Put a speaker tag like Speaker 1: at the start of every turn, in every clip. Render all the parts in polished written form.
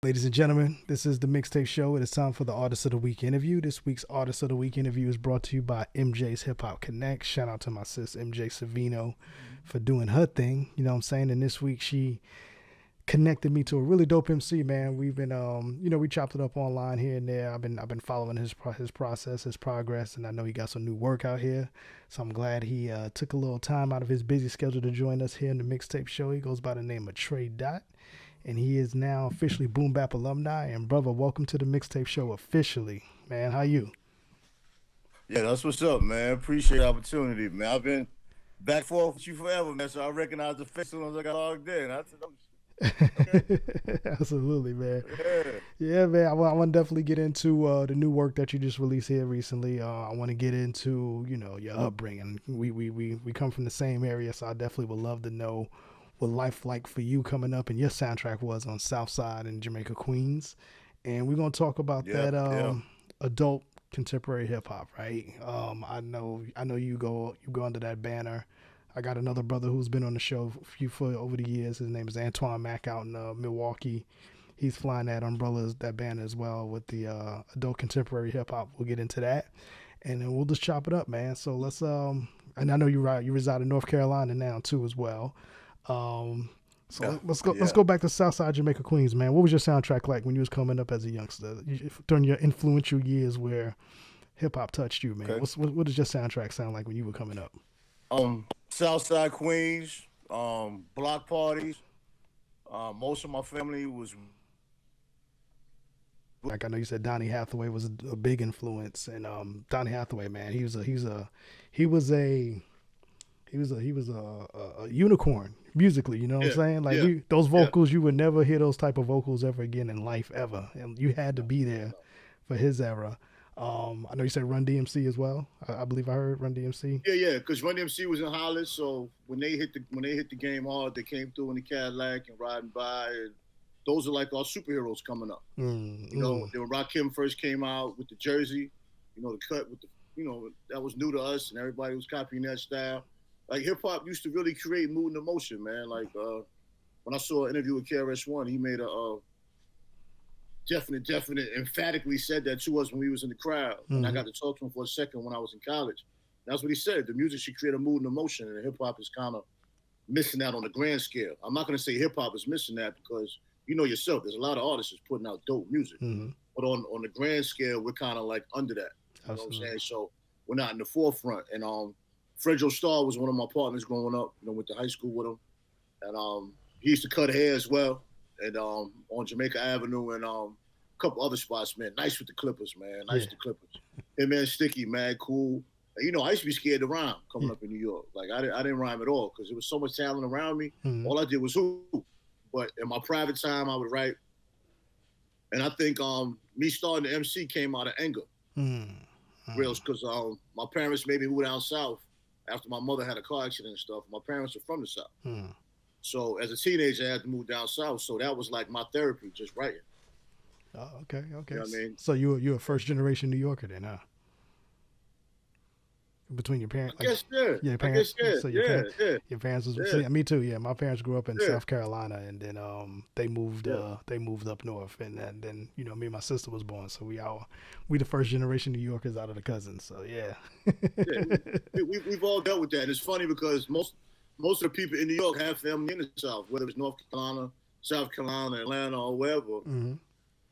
Speaker 1: Ladies and gentlemen, this is the Mixtape Show. It is time for the Artist of the Week interview. This week's Artist of the Week interview is brought to you by MJ's Hip Hop Connex. Shout out to my sis, MJ Savino, for doing her thing. You know what I'm saying? And this week she connected me to a really dope MC, man. We've been, we chopped it up online here and there. I've been following his process, his progress, and I know he got some new work out here. So I'm glad he took a little time out of his busy schedule to join us here in the Mixtape Show. He goes by the name of Tre Dot. And he is now officially Boom Bap alumni. And brother, welcome to the Mixtape Show officially. Man, how you?
Speaker 2: Yeah, that's what's up, man. Appreciate the opportunity, man. I've been back forth with you forever, man. So I recognize the face as soon as I got logged in. Okay.
Speaker 1: Absolutely, man.
Speaker 2: Yeah.
Speaker 1: Yeah, man. I want to definitely get into the new work that you just released here recently. I want to get into, your upbringing. We come from the same area, so I definitely would love to know what life like for you coming up and your soundtrack was on South Side in Jamaica, Queens. And we're going to talk about that adult contemporary hip hop, right? I know you go under that banner. I got another brother who's been on the show for over the years. His name is Antoine Mack out in Milwaukee. He's flying that umbrella, that banner as well with the adult contemporary hip hop. We'll get into that. And then we'll just chop it up, man. So let's and I know you reside in North Carolina now too as well. Let's go back to Southside Jamaica, Queens, man. What was your soundtrack like when you was coming up as a youngster during your influential years where hip hop touched you, man? Okay. What does your soundtrack sound like when you were coming up?
Speaker 2: Southside Queens, block parties. Most of my family was
Speaker 1: like, I know you said Donny Hathaway was a big influence, and Donny Hathaway, man, he was a unicorn musically, you know what I'm saying? Like those vocals, you would never hear those type of vocals ever again in life ever. And you had to be there for his era. I know you said Run DMC as well. I believe I heard Run DMC.
Speaker 2: Yeah, because Run DMC was in Hollis, so when they hit the game hard, they came through in the Cadillac and riding by. And those are like our superheroes coming up. When Rakim first came out with the jersey, the cut with the, that was new to us, and everybody was copying that style. Like hip hop used to really create mood and emotion, man. Like when I saw an interview with KRS-One, he made a definite, emphatically said that to us when we was in the crowd. Mm-hmm. And I got to talk to him for a second when I was in college. That's what he said. The music should create a mood and emotion, and hip hop is kind of missing that on the grand scale. I'm not going to say hip hop is missing that because you know yourself, there's a lot of artists that's putting out dope music. Mm-hmm. But on the grand scale, we're kind of like under that. You know what I'm saying? So we're not in the forefront. And Fredro Starr was one of my partners growing up. Went to high school with him, and he used to cut hair as well. And on Jamaica Avenue and a couple other spots, man. Nice with the Clippers, man. Nice with the Clippers. Hey, man, Sticky, mad cool. And, I used to be scared to rhyme coming up in New York. Like I didn't rhyme at all because there was so much talent around me. Mm-hmm. All I did was hoop. But in my private time, I would write. And I think me starting the MC came out of anger. Mm-hmm. Real, because my parents made me move down south. After my mother had a car accident and stuff, my parents are from the South. So as a teenager, I had to move down South. So that was like my therapy, just writing.
Speaker 1: Oh, okay.
Speaker 2: You know what I mean?
Speaker 1: So you're a first generation New Yorker then, huh? Between your parents,
Speaker 2: I guess, yeah.
Speaker 1: Your parents,
Speaker 2: I guess, yeah.
Speaker 1: So your parents was. Yeah. Me too. Yeah, my parents grew up in South Carolina, and then they moved up north, and then me and my sister was born, so we the first generation New Yorkers out of the cousins. So yeah.
Speaker 2: We've all dealt with that. And it's funny because most of the people in New York have family in the South, whether it's North Carolina, South Carolina, Atlanta, or wherever. Mm-hmm.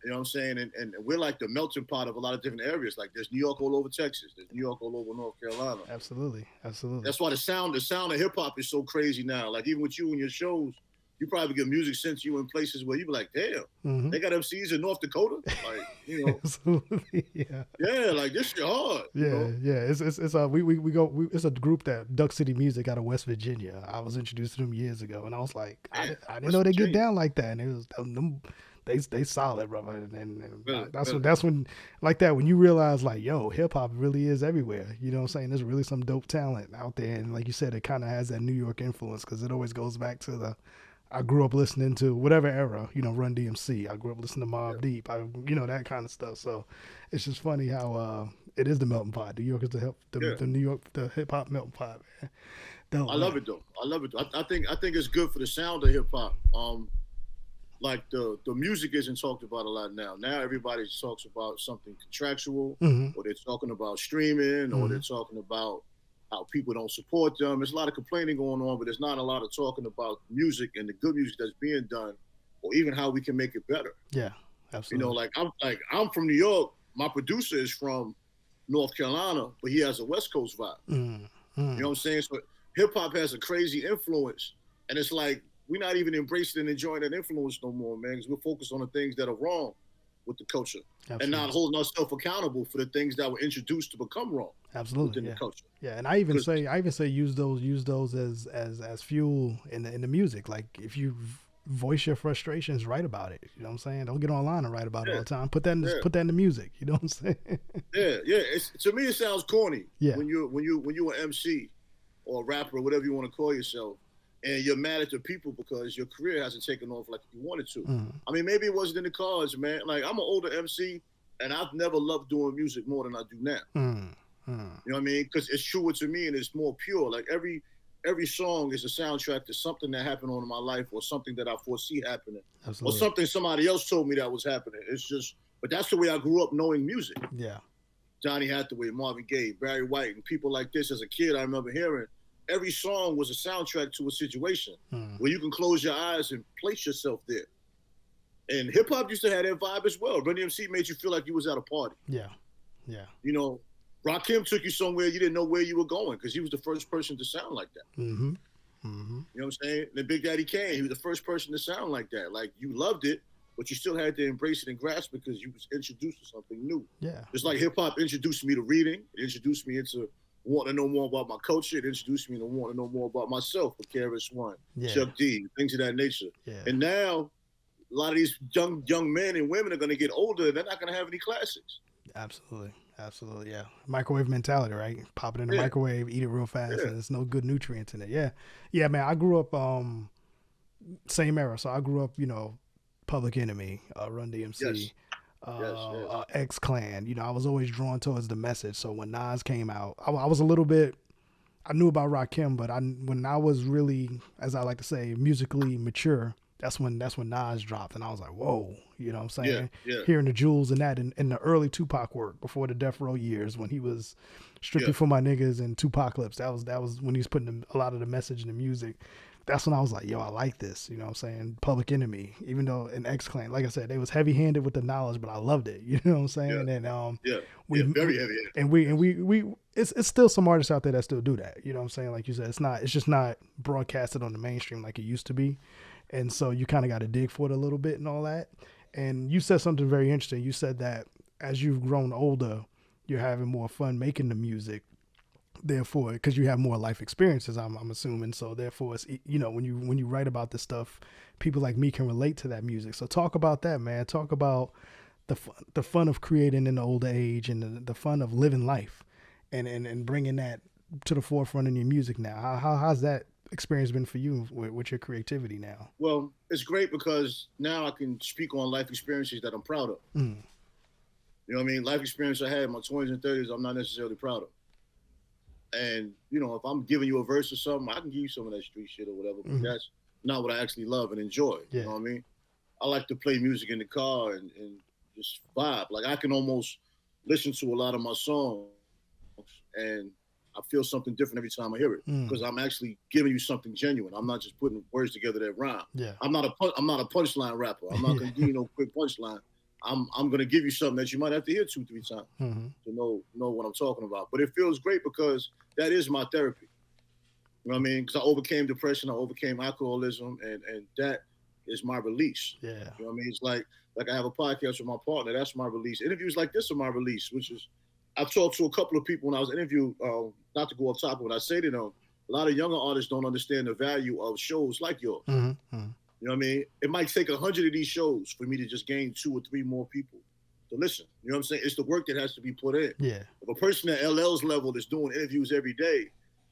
Speaker 2: You know what I'm saying? And we're like the melting pot of a lot of different areas. Like there's New York all over Texas. There's New York all over North Carolina.
Speaker 1: Absolutely.
Speaker 2: That's why the sound of hip hop is so crazy now. Like even with you and your shows, you probably get music sent to you in places where you be like, damn, they got MCs in North Dakota. Like,
Speaker 1: Absolutely. Yeah.
Speaker 2: Yeah, like this shit hard.
Speaker 1: Yeah. It's it's a group that Duck City Music out of West Virginia. I was introduced to them years ago, and I was like, I didn't know they get down like that. And it was them. They solid, brother, and that's when like that when you realize like, yo, hip hop really is everywhere. You know what I'm saying? There's really some dope talent out there, and like you said, it kind of has that New York influence because it always goes back to I grew up listening to whatever era, Run DMC. I grew up listening to Mobb Deep. That kind of stuff. So it's just funny how it is the melting pot. New York is the New York hip hop melting pot, man.
Speaker 2: I love it though. I love it. I think it's good for the sound of hip hop. like the music isn't talked about a lot now. Now everybody talks about something contractual, or they're talking about streaming, or they're talking about how people don't support them. There's a lot of complaining going on, but there's not a lot of talking about music and the good music that's being done, or even how we can make it better.
Speaker 1: Yeah, absolutely.
Speaker 2: You know, I'm from New York. My producer is from North Carolina, but he has a West Coast vibe. You know what I'm saying? So hip hop has a crazy influence, and it's like we're not even embracing and enjoying that influence no more, man, because we're focused on the things that are wrong with the culture. Absolutely. And not holding ourselves accountable for the things that were introduced to become wrong.
Speaker 1: Absolutely,
Speaker 2: within the culture.
Speaker 1: Yeah, and I even say use those as fuel in the music. Like if you voice your frustrations, write about it. You know what I'm saying? Don't get online and write about it all the time. Put that in the music. You know what I'm saying?
Speaker 2: Yeah. To me, it sounds corny.
Speaker 1: Yeah.
Speaker 2: When you're an MC or a rapper or whatever you want to call yourself, and you're mad at the people because your career hasn't taken off like you wanted to. I mean, maybe it wasn't in the cards, man. Like I'm an older MC, and I've never loved doing music more than I do now. You know what I mean? Because it's truer to me and it's more pure. Like every song is a soundtrack to something that happened on in my life, or something that I foresee happening. Absolutely. Or something somebody else told me that was happening. It's just, but that's the way I grew up knowing music.
Speaker 1: Yeah.
Speaker 2: Johnny Hathaway, Marvin Gaye, Barry White, and people like this. As a kid, I remember hearing every song was a soundtrack to a situation where you can close your eyes and place yourself there. And hip hop used to have that vibe as well. Run DMC made you feel like you was at a party.
Speaker 1: Yeah.
Speaker 2: You know, Rakim took you somewhere you didn't know where you were going because he was the first person to sound like that. You know what I'm saying? And Big Daddy Kane, he was the first person to sound like that. Like you loved it, but you still had to embrace it and grasp it because you was introduced to something new.
Speaker 1: Yeah.
Speaker 2: Just like hip hop introduced me to reading, it introduced me into wanting to know more about my culture, it introduced me to wanting to know more about myself with KRS-One, Chuck D, things of that nature. Yeah. And now a lot of these young men and women are going to get older. They're not going to have any classics.
Speaker 1: Absolutely, yeah. Microwave mentality, right? Pop it in the microwave, eat it real fast, and there's no good nutrients in it. Yeah, man. I grew up same era, so I grew up, Public Enemy, Run DMC, X Clan. I was always drawn towards the message. So when Nas came out, I was a little bit. I knew about Rakim, but when I was really, as I like to say, musically mature, that's when Nas dropped, and I was like, whoa, you know what I'm saying?
Speaker 2: Yeah.
Speaker 1: Hearing the jewels and that in the early Tupac work before the Death Row years when he was Strictly for My Niggas and Tupacalypse. That was when he was putting a lot of the message in the music. That's when I was like, yo, I like this, you know what I'm saying? Public Enemy, even though in X Clan, like I said, they was heavy-handed with the knowledge, but I loved it, you know what I'm saying? And
Speaker 2: very heavy-handed.
Speaker 1: And we it's still some artists out there that still do that, you know what I'm saying? Like you said, it's just not broadcasted on the mainstream like it used to be. And so you kind of got to dig for it a little bit and all that. And you said something very interesting. You said that as you've grown older, you're having more fun making the music. Therefore, because you have more life experiences, I'm assuming. So therefore, it's, when you write about this stuff, people like me can relate to that music. So talk about that, man. Talk about the fun of creating in the older age and the fun of living life, and bringing that to the forefront in your music now. How's that experience been for you with your creativity now?
Speaker 2: Well, it's great because now I can speak on life experiences that I'm proud of. You know what I mean? Life experience I had in my 20s and 30s, I'm not necessarily proud of. And, if I'm giving you a verse or something, I can give you some of that street shit or whatever, but that's not what I actually love and enjoy. You know what I mean? I like to play music in the car and just vibe. Like I can almost listen to a lot of my songs and I feel something different every time I hear it because I'm actually giving you something genuine. I'm not just putting words together that rhyme.
Speaker 1: Yeah.
Speaker 2: I'm not a punchline rapper. I'm not going to give you no quick punchline. I'm going to give you something that you might have to hear 2-3 times to know what I'm talking about. But it feels great because that is my therapy. You know what I mean? Because I overcame depression, I overcame alcoholism, and that is my release.
Speaker 1: Yeah.
Speaker 2: You know what I mean? It's like I have a podcast with my partner. That's my release. Interviews like this are my release, which is I've talked to a couple of people when I was interviewed, not to go off topic, but I say to them, a lot of younger artists don't understand the value of shows like yours. You know what I mean? It might take 100 of these shows for me to just gain 2 or 3 more people to listen. You know what I'm saying? It's the work that has to be put in.
Speaker 1: Yeah.
Speaker 2: If a person at LL's level is doing interviews every day,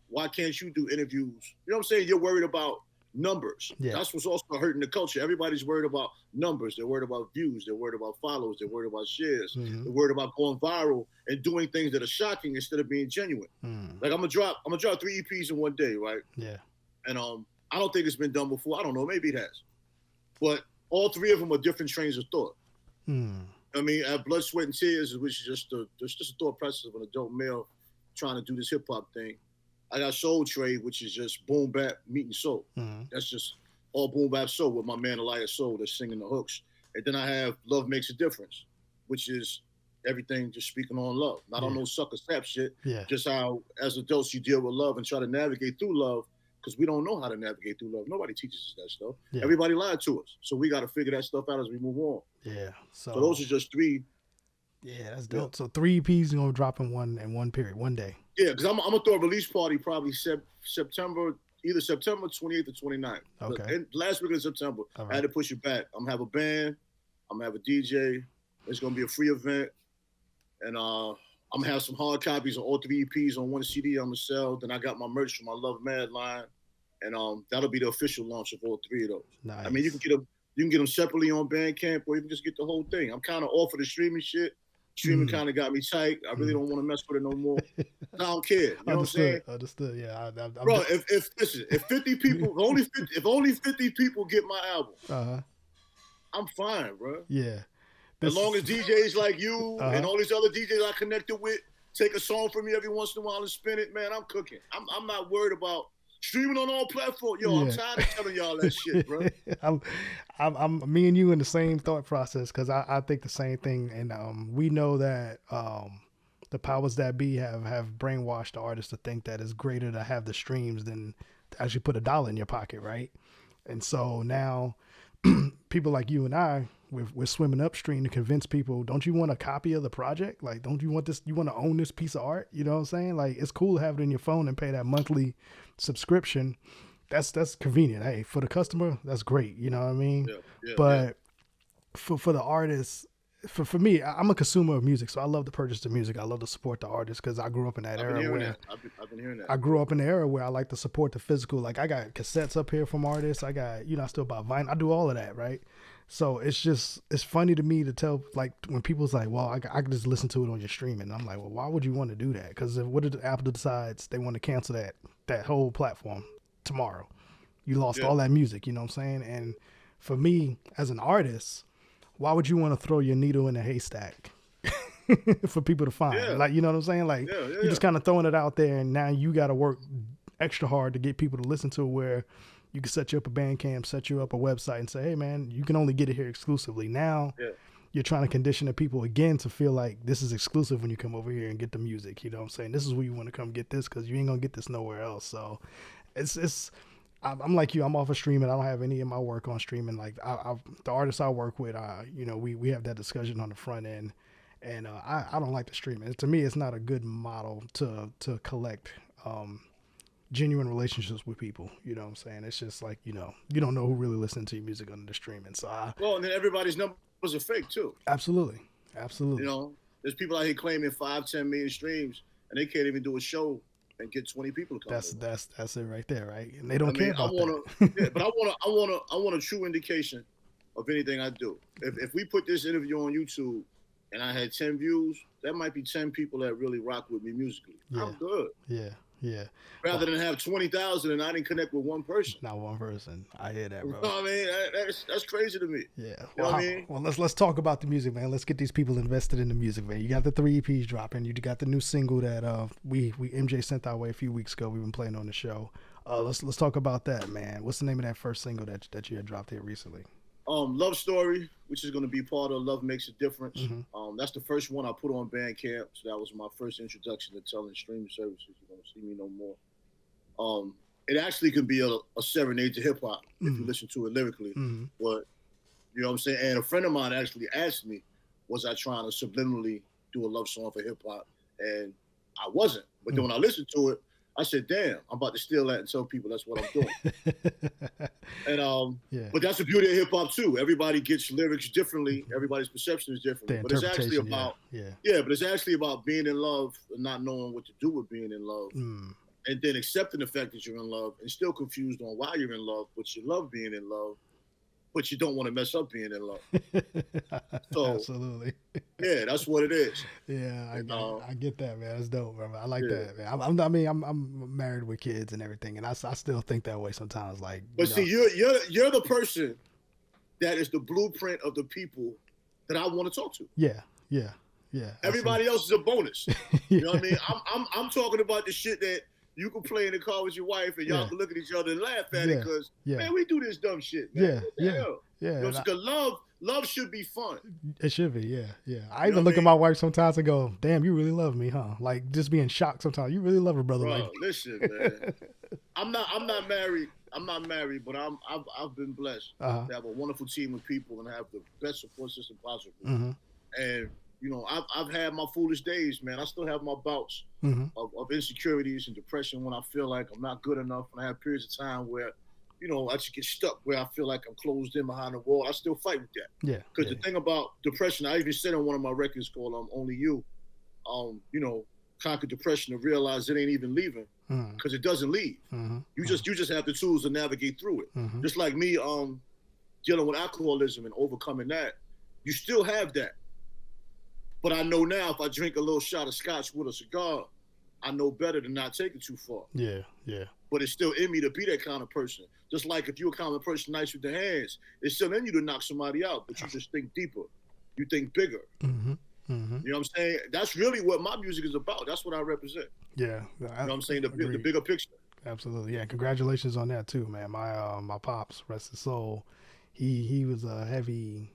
Speaker 2: why can't you do interviews? You know what I'm saying? You're worried about numbers.
Speaker 1: Yeah.
Speaker 2: That's what's also hurting the culture. Everybody's worried about numbers. They're worried about views. They're worried about follows. They're worried about shares. They're worried about going viral and doing things that are shocking instead of being genuine. Like I'm gonna drop 3 EPs in one day, right?
Speaker 1: Yeah.
Speaker 2: And I don't think it's been done before. I don't know. Maybe it has. But all three of them are different trains of thought.
Speaker 1: Hmm.
Speaker 2: I mean, at Blood, Sweat, and Tears, which is just a thought process of an adult male trying to do this hip hop thing. I got Soul Trade, which is just boom bap, meat and soul.
Speaker 1: Mm-hmm.
Speaker 2: That's just all boom bap soul with my man Elias Soul that's singing the hooks. And then I have Love Makes a Difference, which is everything just speaking on love. Not on no sucker sap shit.
Speaker 1: Yeah.
Speaker 2: Just how as adults you deal with love and try to navigate through love, because we don't know how to navigate through love. Nobody teaches us that stuff. Yeah. Everybody lied to us. So we got to figure that stuff out as we move on.
Speaker 1: Yeah.
Speaker 2: So those are just three.
Speaker 1: Yeah, that's dope. Yeah. So 3 EPs gonna drop in one period, one day.
Speaker 2: Yeah, because I'm gonna throw a release party probably September, either September 28th or 29th.
Speaker 1: Okay.
Speaker 2: And last week of September, right. I had to push it back. I'm gonna have a band. I'm gonna have a DJ. It's gonna be a free event, and I'm gonna have some hard copies of all 3 EPs on one CD. I'm gonna sell. Then I got my merch from my Love Mad line, and that'll be the official launch of all 3 of those.
Speaker 1: Nice.
Speaker 2: I mean, you can get them separately on Bandcamp, or you can just get the whole thing. I'm kind of off of the streaming shit. Streaming kind of got me tight. I really don't want to mess with it no more. I don't care. You know what I'm saying?
Speaker 1: Understood. Yeah.
Speaker 2: Bro, if 50 people, if only 50 people get my album, I'm fine, bro.
Speaker 1: Yeah.
Speaker 2: As long as DJs like you and all these other DJs I connected with take a song from me every once in a while and spin it, man, I'm cooking. I'm not worried about streaming on all platforms. Yo, I'm tired of telling y'all that shit, bro.
Speaker 1: I'm me and you in the same thought process, because I think the same thing. And we know that the powers that be have brainwashed the artists to think that it's greater to have the streams than to actually put $1 in your pocket, right? And so now people like you and I, we're swimming upstream to convince people, don't you want a copy of the project? Like, don't you want this? You want to own this piece of art? You know what I'm saying? Like, it's cool to have it in your phone and pay that monthly subscription. That's convenient. Hey, for the customer, that's great. You know what I mean? But for the artists, for me, I'm a consumer of music, so I love to purchase the music. I love to support the artists because I grew up in that era where
Speaker 2: I've been hearing that.
Speaker 1: I grew up in the era where I like to support the physical. Like, I got cassettes up here from artists. I got, I still buy vinyl. I do all of that, right? So it's funny to me to tell, like, when people's like, well, I can just listen to it on your streaming. And I'm like, well, why would you want to do that? Because what if Apple decides they want to cancel that whole platform tomorrow? You lost all that music, you know what I'm saying? And for me, as an artist, why would you want to throw your needle in a haystack for people to find? Yeah. Like, you know what I'm saying? Like, you're just kind of throwing it out there, and now you got to work extra hard to get people to listen to it, where you can set you up a Bandcamp, set you up a website, and say, hey, man, you can only get it here exclusively. Now you're trying to condition the people again to feel like this is exclusive when you come over here and get the music. You know what I'm saying? This is where you want to come get this, because you ain't going to get this nowhere else. So I'm like you. I'm off of streaming. I don't have any of my work on streaming. Like, the artists I work with, we have that discussion on the front end, and I don't like the streaming. To me, it's not a good model to collect genuine relationships with people. You know what I'm saying? It's just like, you don't know who really listens to your music under the streaming. So
Speaker 2: and then everybody's numbers are fake too.
Speaker 1: Absolutely.
Speaker 2: There's people out here claiming 5-10 million streams, and they can't even do a show and get 20 people to come.
Speaker 1: That's it right there, right? And they don't care about
Speaker 2: that. But I want a true indication of anything I do. If we put this interview on YouTube and I had 10 views, that might be 10 people that really rock with me musically. I'm good.
Speaker 1: Yeah.
Speaker 2: Rather than have 20,000 and I didn't connect with one person.
Speaker 1: Not one person. I hear that, bro.
Speaker 2: You know what I mean? That's crazy to me.
Speaker 1: Yeah.
Speaker 2: You know what I mean?
Speaker 1: Well, let's talk about the music, man. Let's get these people invested in the music, man. You got the 3 EPs dropping. You got the new single that we MJ sent our way a few weeks ago. We've been playing on the show. Let's talk about that, man. What's the name of that first single that you had dropped here recently?
Speaker 2: Love Story, which is going to be part of Love Makes a Difference. Mm-hmm. That's the first one I put on Bandcamp, so that was my first introduction to telling streaming services you don't see me no more. It actually can be a serenade to hip hop if you listen to it lyrically. Mm-hmm. But you know what I'm saying? And a friend of mine actually asked me, was I trying to subliminally do a love song for hip hop? And I wasn't. But then when I listened to it, I said, damn, I'm about to steal that and tell people that's what I'm doing. And but that's the beauty of hip hop too. Everybody gets lyrics differently. Everybody's perception is different. But it's actually about but it's actually about being in love and not knowing what to do with being in love. And then accepting the fact that you're in love and still confused on why you're in love, but you love being in love, but you don't want to mess up being in love. So,
Speaker 1: absolutely.
Speaker 2: Yeah, that's what it is.
Speaker 1: Yeah, I get that, man. That's dope, bro. I like that, man. I'm married with kids and everything, and I still think that way sometimes. Like,
Speaker 2: but see, you're the person that is the blueprint of the people that I want to talk to.
Speaker 1: Yeah.
Speaker 2: Everybody else is a bonus. You know what I mean? I'm talking about the shit that you can play in the car with your wife and y'all can look at each other and laugh at it because man, we do this dumb shit. Man.
Speaker 1: Yeah.
Speaker 2: You know, because love should be fun.
Speaker 1: It should be, yeah. I even look at my wife sometimes and go, "Damn, you really love me, huh?" Like just being shocked sometimes. You really love her, brother.
Speaker 2: Bro,
Speaker 1: like,
Speaker 2: listen, man. I'm not married. I'm not married, but I've been blessed to have a wonderful team of people and have the best support system possible. And you know, I've had my foolish days, man. I still have my bouts of insecurities and depression when I feel like I'm not good enough. And I have periods of time where, you know, I just get stuck where I feel like I'm closed in behind the wall. I still fight with that. Yeah. Because the thing about depression, I even said on one of my records called Only You, you know, conquer depression to realize it ain't even leaving because it doesn't leave. You just have the tools to navigate through it. Just like me dealing with alcoholism and overcoming that, you still have that. But I know now if I drink a little shot of scotch with a cigar, I know better to not take it too far. Yeah. But it's still in me to be that kind of person. Just like if you're a kind of person nice with the hands, it's still in you to knock somebody out, but you just think deeper. You think bigger. You know what I'm saying? That's really what my music is about. That's what I represent. Yeah. You know what I'm saying? The bigger picture. Absolutely.
Speaker 1: Yeah. Congratulations on that too, man. My pops, rest his soul, he was a heavy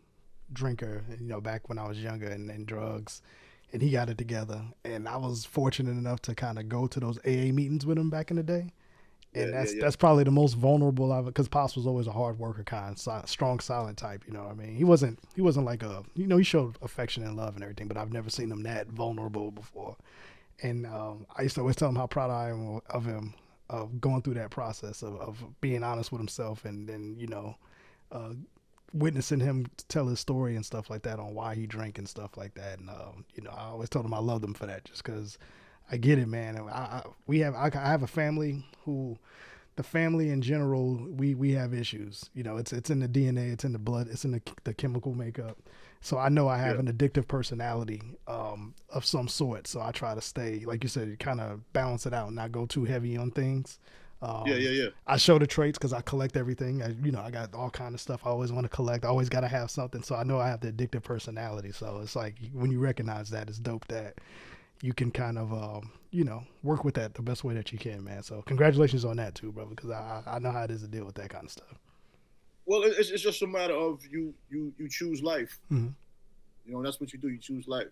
Speaker 1: drinker, you know, back when I was younger and drugs, and he got it together. And I was fortunate enough to kind of go to those AA meetings with him back in the day. And that's probably the most vulnerable I've, because Pops was always a hard worker kind, strong, silent type, you know what I mean? He wasn't like a, you know, he showed affection and love and everything, but I've never seen him that vulnerable before. And I used to always tell him how proud I am of him, of going through that process of being honest with himself and you know, witnessing him tell his story and stuff like that on why he drank and stuff like that. And, you know, I always told him I loved him for that just because I get it, man. I have a family who, the family in general, we have issues. You know, it's in the DNA, it's in the blood, it's in the chemical makeup. So I know I have an addictive personality of some sort. So I try to stay, like you said, kind of balance it out and not go too heavy on things. I show the traits because I collect everything. I got all kind of stuff I always want to collect. I always got to have something. So I know I have the addictive personality. So it's like when you recognize that, it's dope that you can kind of, you know, work with that the best way that you can, man. So congratulations on that too, brother, because I know how it is to deal with that kind of stuff.
Speaker 2: Well, it's just a matter of you choose life. You know, that's what you do. You choose life.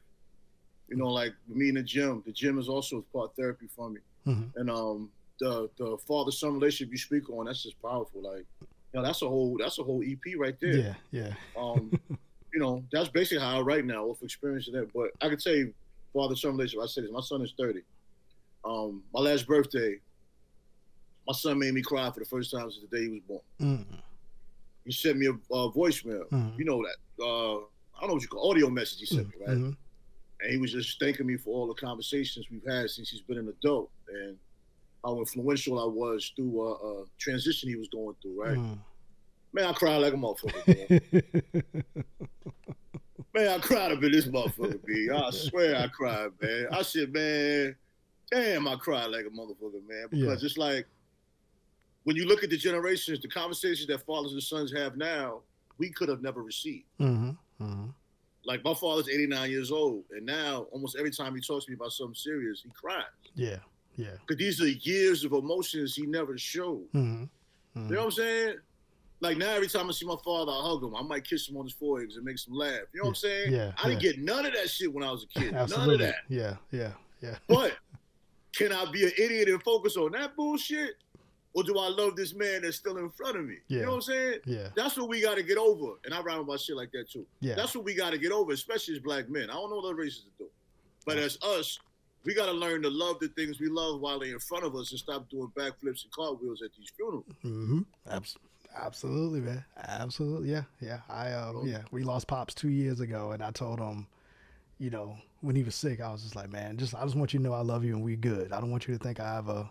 Speaker 2: You know, like me in the gym is also part therapy for me. And the father-son relationship you speak on, that's just powerful. Like, you know, that's a whole EP right there. Yeah. You know, that's basically how I write now, off experience of that. But I could tell you, father-son relationship, I say this, my son is 30. My last birthday, my son made me cry for the first time since the day he was born. He sent me a voicemail. You know that, I don't know what you call audio message he sent me, right? And he was just thanking me for all the conversations we've had since he's been an adult and how influential I was through a transition he was going through, right? Man, I cried like a motherfucker, man, I cried up in this motherfucker, B. I swear I cried, man. I said, man, damn, I cried like a motherfucker, man. Because it's like, when you look at the generations, the conversations that fathers and sons have now, we could have never received. Like, my father's 89 years old, and now, almost every time he talks to me about something serious, he cries. Yeah. Because these are years of emotions he never showed. You know what I'm saying? Like, now every time I see my father, I hug him. I might kiss him on his forehead and make him laugh. You know what I'm saying? I didn't get none of that shit when I was a kid. Absolutely. None of that. Yeah. But can I be an idiot and focus on that bullshit? Or do I love this man that's still in front of me? You know what I'm saying? Yeah. That's what we got to get over. And I rhyme about shit like that too. Yeah. That's what we got to get over, especially as black men. I don't know what other races do. But as us, we got to learn to love the things we love while they're in front of us and stop doing backflips and cartwheels at these funerals.
Speaker 1: Absolutely, man. Absolutely. Yeah. We lost Pops 2 years ago, and I told him, you know, when he was sick, I was just like, man, I just want you to know I love you and we good. I don't want you to think I ever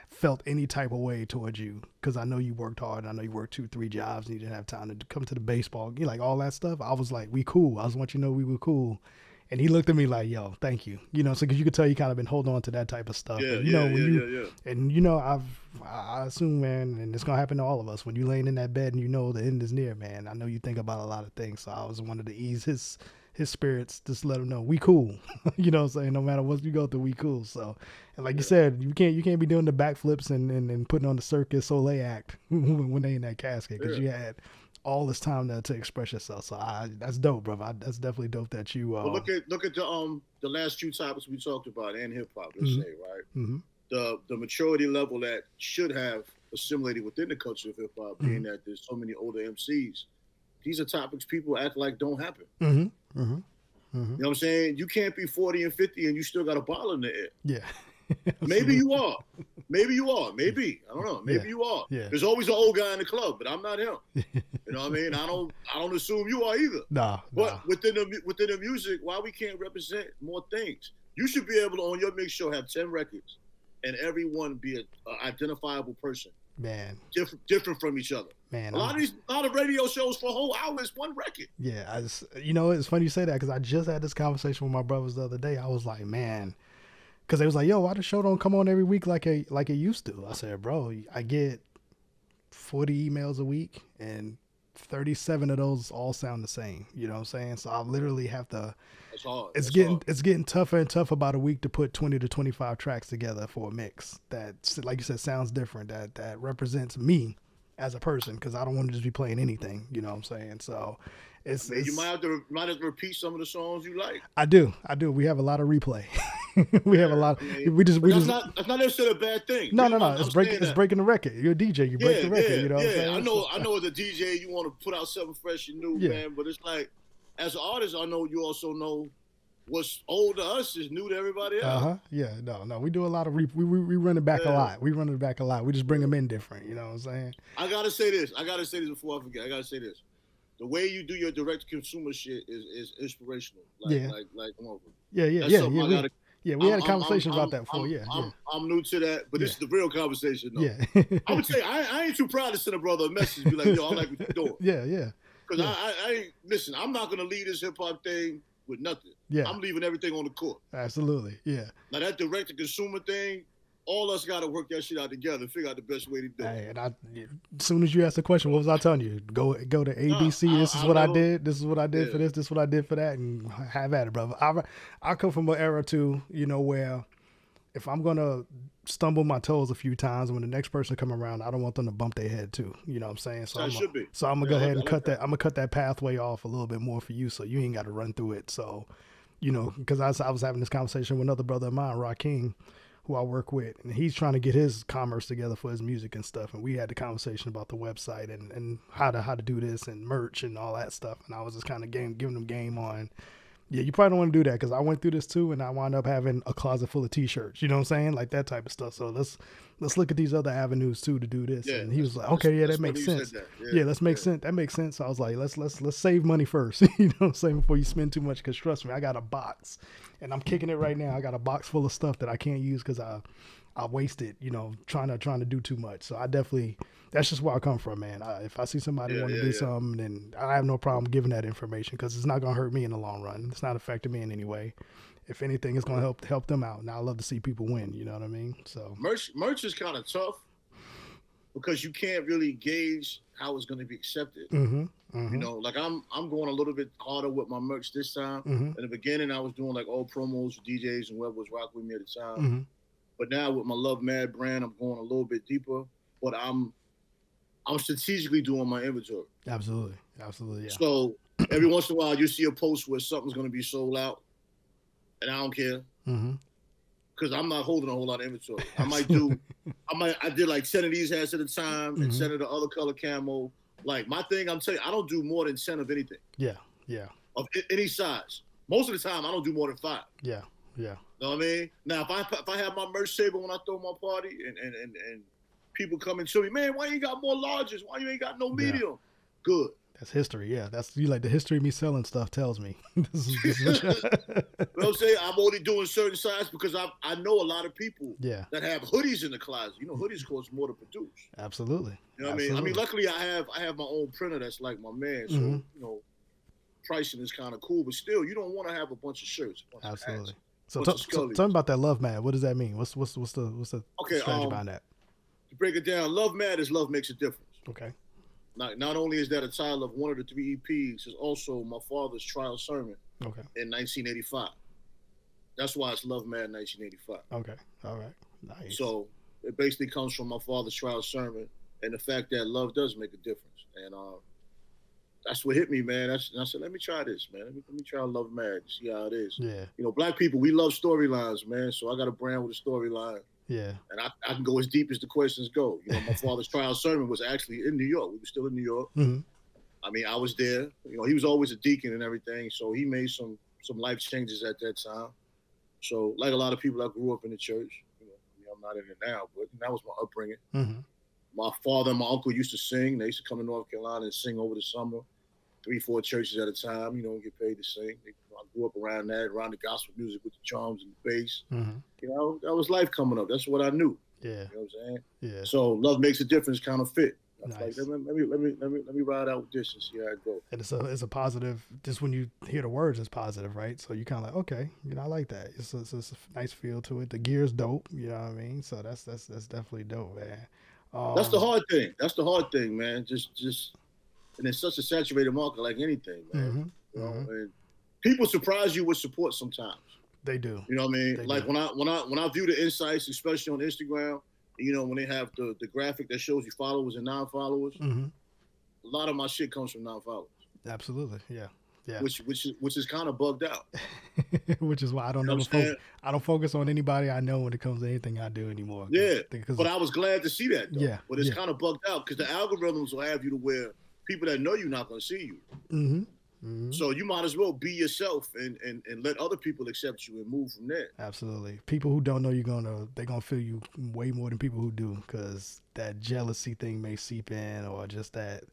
Speaker 1: felt any type of way towards you, because I know you worked hard. I know you worked 2-3 jobs and you didn't have time to come to the baseball, you know, like all that stuff. I was like, we cool. I just want you to know we were cool. And he looked at me like, "Yo, thank you." You know, so because you could tell you kind of been holding on to that type of stuff.
Speaker 2: Yeah,
Speaker 1: And, you
Speaker 2: yeah,
Speaker 1: know, when
Speaker 2: yeah,
Speaker 1: you
Speaker 2: yeah, yeah.
Speaker 1: and you know, I assume, man, and it's gonna happen to all of us when you laying in that bed and you know the end is near, man. I know you think about a lot of things. So I was wanted to ease his spirits, just let him know we cool. You know what I'm saying? No matter what you go through, we cool. So, and like you said, you can't be doing the backflips and putting on the Circus Soleil act when they in that casket, because you had all this time to express yourself. So that's dope, bro. That's definitely dope that you.
Speaker 2: But look at the last few topics we talked about and hip hop. Let's say right, the maturity level that should have assimilated within the culture of hip hop, being that there's so many older MCs. These are topics people act like don't happen. You know what I'm saying? You can't be 40 and 50 and you still got a ball in the air.
Speaker 1: Yeah.
Speaker 2: Maybe you are. Maybe you are. Maybe. I don't know. Maybe you are.
Speaker 1: Yeah.
Speaker 2: There's always an old guy in the club, but I'm not him. You know what I mean? I don't assume you are either. But within the music, why we can't represent more things? You should be able to, on your mix show, have 10 records and everyone be an identifiable person.
Speaker 1: Man.
Speaker 2: Different from each other.
Speaker 1: Man.
Speaker 2: A lot of radio shows for a whole hour is one record.
Speaker 1: Yeah. You know, it's funny you say that, because I just had this conversation with my brothers the other day. I was like, man, because they was like, yo, why the show don't come on every week like it used to? I said, bro, I get 40 emails a week and 37 of those all sound the same. You know what I'm saying? So I literally have to.
Speaker 2: That's hard.
Speaker 1: It's getting tougher and tougher about a week to put 20 to 25 tracks together for a mix that, like you said, sounds different, that represents me as a person, because I don't want to just be playing anything. You know what I'm saying? So
Speaker 2: you might have to repeat some of the songs you like.
Speaker 1: I do. We have a lot of replay. We have a lot. That's
Speaker 2: not necessarily a bad thing.
Speaker 1: No. It's breaking the record. You're a DJ. You break the record. You know what I'm saying?
Speaker 2: I know as a DJ you want to put out something fresh and new, man. But it's like, as an artist, I know you also know what's old to us is new to everybody else.
Speaker 1: Yeah. No. We do a lot of we run it back a lot. We run it back a lot. We just bring them in different. You know what I'm saying?
Speaker 2: I gotta say this before I forget. I gotta say this. The way you do your direct consumer shit is inspirational. Like come over.
Speaker 1: Yeah, we had a conversation about that before.
Speaker 2: I'm new to that, but this is the real conversation, though. Yeah. I would say I ain't too proud to send a brother a message, be like, yo, I like what you're doing.
Speaker 1: Yeah.
Speaker 2: Because I listen, I'm not gonna leave this hip hop thing with nothing.
Speaker 1: Yeah.
Speaker 2: I'm leaving everything on the court.
Speaker 1: Absolutely. Yeah.
Speaker 2: Now that direct to consumer thing, all us got to work that shit out together, figure out the best way to do it.
Speaker 1: Hey, and as soon as you asked the question, what was I telling you? Go to ABC. This is what I did. This is what I did for this. This is what I did for that, and have at it, brother. I come from an era too, you know, where if I'm gonna stumble my toes a few times, when the next person come around, I don't want them to bump their head too. You know what I'm saying? So I'm gonna go ahead and cut that. I'm gonna cut that pathway off a little bit more for you, so you ain't got to run through it. So, you know, because I was having this conversation with another brother of mine, Rakeem, who I work with, and he's trying to get his commerce together for his music and stuff. And we had the conversation about the website and how to do this and merch and all that stuff. And I was just kind of giving them game on, yeah, you probably don't want to do that, because I went through this too, and I wound up having a closet full of T-shirts. You know what I'm saying? Like that type of stuff. So let's look at these other avenues too to do this. Yeah, and he was like, okay, yeah, that makes sense. Let's make sense. That makes sense. So I was like, let's save money first. You know what I'm saying? Before you spend too much, because trust me, I got a box. And I'm kicking it right now. I got a box full of stuff that I can't use because I wasted, you know, trying to do too much. So that's just where I come from, man. If I see somebody want to do something, then I have no problem giving that information, because it's not going to hurt me in the long run. It's not affecting me in any way. If anything, it's going to help them out. And I love to see people win. You know what I mean? So
Speaker 2: merch is kind of tough, because you can't really gauge how it's going to be accepted. You know, like I'm going a little bit harder with my merch this time. In the beginning, I was doing like old promos for DJs and whoever was rocking with me at the time. But now with my Love Mad brand, I'm going a little bit deeper. But I'm strategically doing my inventory.
Speaker 1: Absolutely, yeah.
Speaker 2: So every once in a while, you see a post where something's going to be sold out, and I don't care. Because I'm not holding a whole lot of inventory. I did like 10 of these hats at a time and 10 of the other color camo. Like my thing, I'm telling you, I don't do more than 10 of anything. Yeah. Of any size. Most of the time, I don't do more than 5.
Speaker 1: Yeah.
Speaker 2: Know what I mean? Now, if I have my merch table when I throw my party and people coming to me, man, why you ain't got more larges? Why you ain't got no medium? Yeah. Good.
Speaker 1: That's history, yeah. That's you like the history of me selling stuff tells me. This is
Speaker 2: you know what I'm saying? I'm only doing certain size because I know a lot of people that have hoodies in the closet. You know, hoodies cost more to produce.
Speaker 1: Absolutely.
Speaker 2: You know what I mean? I mean, luckily I have my own printer that's like my man. So, you know, pricing is kind of cool, but still, you don't want to have a bunch of shirts, a bunch
Speaker 1: Absolutely.
Speaker 2: of hats,
Speaker 1: So
Speaker 2: a bunch of Scullies.
Speaker 1: tell me about that Love Mad. What does that mean? What's the
Speaker 2: Okay,
Speaker 1: strategy behind that?
Speaker 2: to break it down, Love Mad is Love Makes a Difference.
Speaker 1: Okay.
Speaker 2: Not only is that a title of one of the 3 EPs, it's also my father's trial sermon in 1985. That's why it's Love Mad 1985.
Speaker 1: Okay. All right. Nice.
Speaker 2: So it basically comes from my father's trial sermon and the fact that love does make a difference. And that's what hit me, man. And I said, let me try this, man. Let me try Love Mad, see how it is.
Speaker 1: Yeah.
Speaker 2: You know, black people, we love storylines, man. So I got a brand with a storyline.
Speaker 1: Yeah.
Speaker 2: And I can go as deep as the questions go. You know, my father's trial sermon was actually in New York. We were still in New York.
Speaker 1: Mm-hmm.
Speaker 2: I mean, I was there. You know, he was always a deacon and everything. So he made some life changes at that time. So like a lot of people, I grew up in the church. You know, I mean, I'm not in it now, but that was my upbringing.
Speaker 1: Mm-hmm.
Speaker 2: My father and my uncle used to sing. They used to come to North Carolina and sing over the summer, 3-4 churches at a time, you know, and get paid to sing. I grew up around that, around the gospel music with the drums and the bass.
Speaker 1: Mm-hmm.
Speaker 2: You know, that was life coming up. That's what I knew.
Speaker 1: Yeah.
Speaker 2: You know what I'm saying?
Speaker 1: Yeah.
Speaker 2: So Love Makes a Difference kind of fit.
Speaker 1: Nice.
Speaker 2: Like, let me ride out with this and see how it goes.
Speaker 1: And it's a positive. Just when you hear the words, it's positive, right? So you kind of like, okay, you know, I like that. It's a nice feel to it. The gear's dope. You know what I mean? So that's definitely dope, man.
Speaker 2: That's the hard thing. That's the hard thing, man. Just and it's such a saturated market, like anything, man.
Speaker 1: Mm-hmm.
Speaker 2: You know, and people surprise you with support sometimes.
Speaker 1: They do.
Speaker 2: You know what I mean?
Speaker 1: They
Speaker 2: like
Speaker 1: do.
Speaker 2: when I view the insights, especially on Instagram, you know, when they have the graphic that shows you followers and non-followers,
Speaker 1: Mm-hmm.
Speaker 2: a lot of my shit comes from non-followers.
Speaker 1: Absolutely, yeah.
Speaker 2: Which is kind of bugged out.
Speaker 1: Which is why I don't I don't focus on anybody I know when it comes to anything I do anymore.
Speaker 2: Yeah, but I was glad to see that, though.
Speaker 1: Yeah,
Speaker 2: but it's kind of bugged out because the algorithms will have you to where people that know you're not going to see you.
Speaker 1: Mm-hmm. Mm-hmm.
Speaker 2: So you might as well be yourself and let other people accept you and move from there.
Speaker 1: Absolutely. People who don't know they're gonna feel you way more than people who do, because that jealousy thing may seep in, or just that,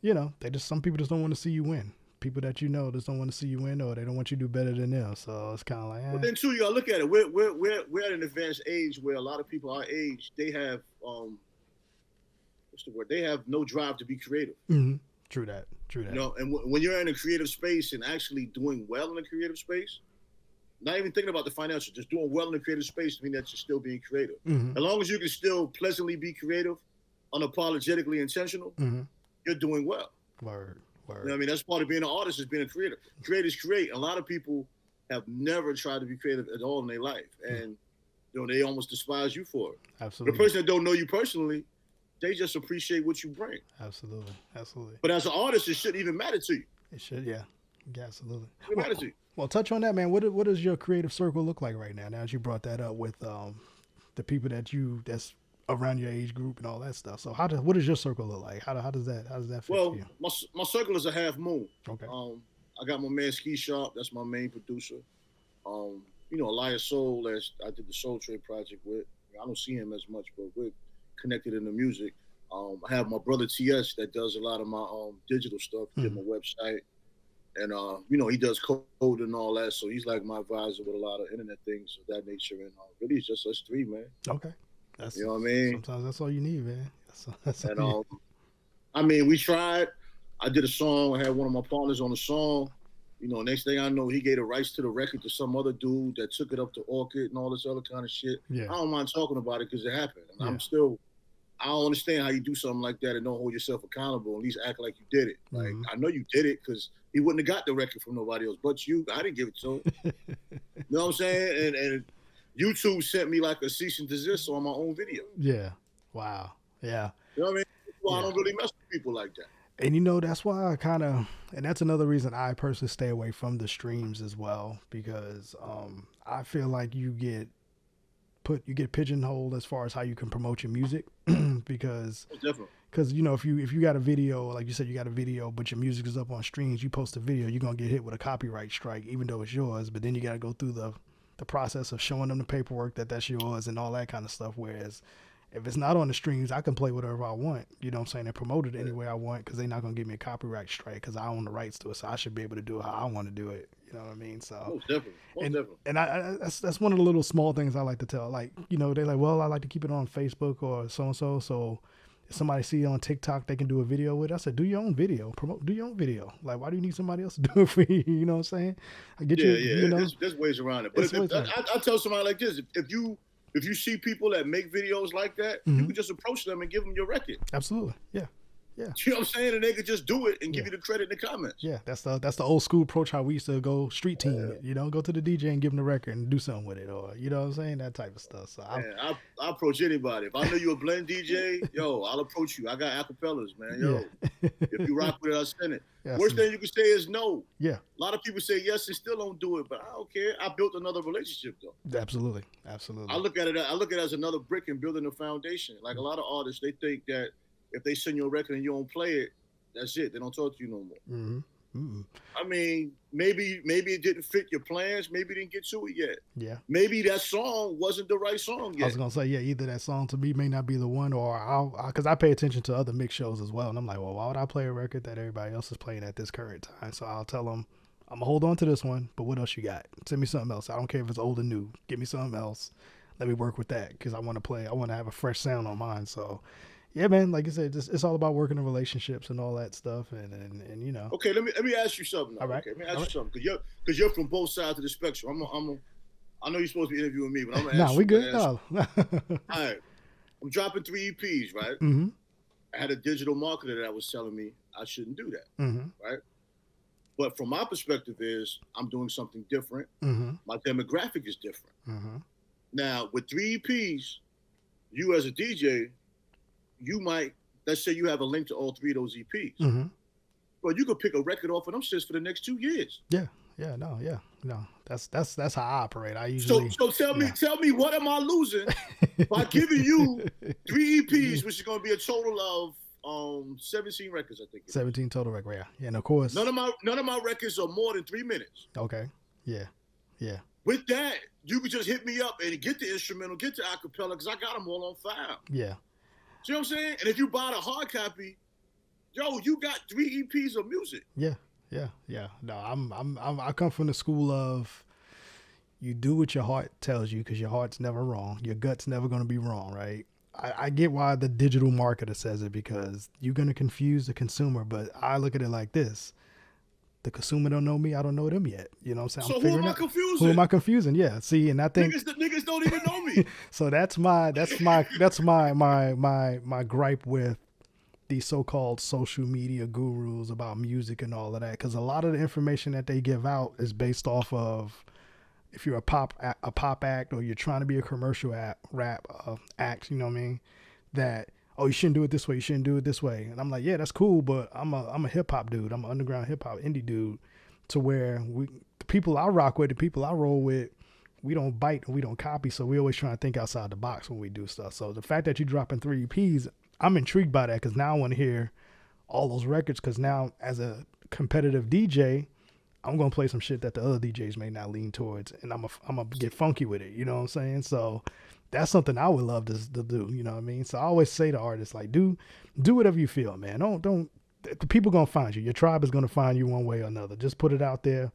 Speaker 1: you know, some people just don't want to see you win. People that you know just don't want to see you win, or they don't want you to do better than them. So it's kind of like,
Speaker 2: But then too, you gotta look at it. We're at an advanced age where a lot of people our age, they have what's the word? They have no drive to be creative.
Speaker 1: Mm-hmm. True that.
Speaker 2: You know, and when you're in a creative space and actually doing well in a creative space, not even thinking about the financial, just doing well in a creative space to mean that you're still being creative.
Speaker 1: Mm-hmm.
Speaker 2: As long as you can still pleasantly be creative, unapologetically intentional,
Speaker 1: mm-hmm.
Speaker 2: you're doing well.
Speaker 1: Word.
Speaker 2: You know what I mean? That's part of being an artist, is being a creator. Creators create. A lot of people have never tried to be creative at all in their life. And you know, they almost despise you for it.
Speaker 1: Absolutely.
Speaker 2: The person that don't know you personally, they just appreciate what you bring.
Speaker 1: Absolutely.
Speaker 2: But as an artist, it shouldn't even matter to you.
Speaker 1: It should, yeah. Absolutely.
Speaker 2: It matters to you.
Speaker 1: Well, touch on that, man. What does your creative circle look like right now? Now that you brought that up with the people that's around your age group and all that stuff. So what does your circle look like? How does that fit for you?
Speaker 2: My circle is a half moon.
Speaker 1: Okay.
Speaker 2: I got my man Skii Sharp. That's my main producer. You know, Elias Soul, as I did the Soul Trade project with. I don't see him as much, but we're connected in the music. I have my brother TS that does a lot of my digital stuff, did my website, and you know, he does code and all that. So he's like my advisor with a lot of internet things of that nature. And really, it's just us three, man.
Speaker 1: Okay,
Speaker 2: you know what I mean.
Speaker 1: Sometimes that's all you need, man.
Speaker 2: And I mean, we tried. I did a song. I had one of my partners on the song. You know, next thing I know, he gave the rights to the record to some other dude that took it up to Orchid and all this other kind of shit.
Speaker 1: Yeah.
Speaker 2: I don't mind talking about it because it happened. And
Speaker 1: yeah.
Speaker 2: I don't understand how you do something like that and don't hold yourself accountable, at least act like you did it. Like, I know you did it because he wouldn't have got the record from nobody else but you. I didn't give it to him. You know what I'm saying? And YouTube sent me like a cease and desist on my own video.
Speaker 1: Yeah. Wow. Yeah.
Speaker 2: You know what I mean? Well, I don't really mess with people like that.
Speaker 1: And you know, that's why and that's another reason I personally stay away from the streams as well, because I feel like you get pigeonholed as far as how you can promote your music because you know, if you got a video, like you said, you got a video, but your music is up on streams, you post a video, you're going to get hit with a copyright strike, even though it's yours. But then you got to go through the process of showing them the paperwork that's yours and all that kind of stuff. Whereas if it's not on the streams, I can play whatever I want, you know what I'm saying, and promote it any way I want, because they're not going to give me a copyright strike because I own the rights to it. So I should be able to do it how I want to do it. You know what I mean? So
Speaker 2: most definitely.
Speaker 1: And that's one of the little small things I like to tell. Like, you know, they're like, well, I like to keep it on Facebook or so-and-so. So If somebody see you on TikTok, they can do a video with. I said, do your own video, do your own video. Like, why do you need somebody else to do it for you? You know what I'm saying? I get you know,
Speaker 2: there's ways around it. But I tell somebody like this, if you see people that make videos like that, you can just approach them and give them your record.
Speaker 1: Absolutely. Yeah. Yeah.
Speaker 2: You know what I'm saying? And they could just do it and give you the credit in the comments.
Speaker 1: Yeah, that's the old school approach how we used to go street team it, you know, go to the DJ and give him the record and do something with it, or you know what I'm saying, that type of stuff. So
Speaker 2: I approach anybody. If I know you're a blend DJ, yo, I'll approach you. I got acapellas, man. Yo, if you rock with it, I'll send it. Yeah, worst thing you can say is no. Yeah. A lot of people say yes and still don't do it, but I don't care. I built another relationship though.
Speaker 1: Absolutely. I
Speaker 2: look at it as another brick in building a foundation. Like a lot of artists, they think that if they send you a record and you don't play it, that's it. They don't talk to you no more. I mean, maybe it didn't fit your plans. Maybe you didn't get to it yet. Yeah. Maybe that song wasn't the right song yet.
Speaker 1: I was gonna say, either that song to me may not be the one, or because I pay attention to other mix shows as well, and I'm like, well, why would I play a record that everybody else is playing at this current time? So I'll tell them, I'm gonna hold on to this one, but what else you got? Send me something else. I don't care if it's old or new. Give me something else. Let me work with that because I want to play. I want to have a fresh sound on mine. So. Yeah, man. Like I said, it's all about working in relationships and all that stuff, and you know.
Speaker 2: Okay, let me ask you something. All right. Okay, let me ask you something because you're from both sides of the spectrum. I know you're supposed to be interviewing me, but I'm gonna ask you.
Speaker 1: We good. No.
Speaker 2: All right, I'm dropping 3 EPs, right? Mm-hmm. I had a digital marketer that was telling me I shouldn't do that, right? But from my perspective, is I'm doing something different. My demographic is different. Now with 3 EPs, you as a DJ. You might, let's say you have a link to all 3 of those EPs. But you could pick a record off of them shits for the next 2 years.
Speaker 1: No. That's how I operate. I usually.
Speaker 2: So tell me, what am I losing by giving you 3 EPs, which is going to be a total of 17 records, I think.
Speaker 1: 17 total records, yeah. And of course,
Speaker 2: none of my records are more than 3 minutes.
Speaker 1: Okay. Yeah.
Speaker 2: With that, you could just hit me up and get the instrumental, get the acapella, because I got them all on file. Yeah. See what I'm saying? And if you buy the hard copy, yo, you got 3 EPs of music. Yeah. No, I come from the school of you do what your heart tells you because your heart's never wrong. Your gut's never going to be wrong, right? I get why the digital marketer says it because you're going to confuse the consumer, but I look at it like this. The consumer don't know me. I don't know them yet. You know what I'm saying? So who am I confusing?
Speaker 1: Who am I confusing? Yeah. See, and I think
Speaker 2: niggas don't even know me.
Speaker 1: So that's my gripe with these so-called social media gurus about music and all of that. Because a lot of the information that they give out is based off of if you're a pop act or you're trying to be a commercial rap act. You know what I mean? That. Oh, you shouldn't do it this way. You shouldn't do it this way. And I'm like, yeah, that's cool, but I'm a hip hop dude. I'm an underground hip hop indie dude. To where the people I rock with, the people I roll with, we don't bite and we don't copy. So we always try to think outside the box when we do stuff. So the fact that you're dropping 3 EPs, I'm intrigued by that because now I want to hear all those records. Because now as a competitive DJ, I'm gonna play some shit that the other DJs may not lean towards, and I'm gonna get funky with it. You know what I'm saying? So. That's something I would love to do, you know what I mean? So I always say to artists, like, do whatever you feel, man. Don't the people gonna find you. Your tribe is gonna find you one way or another. Just put it out there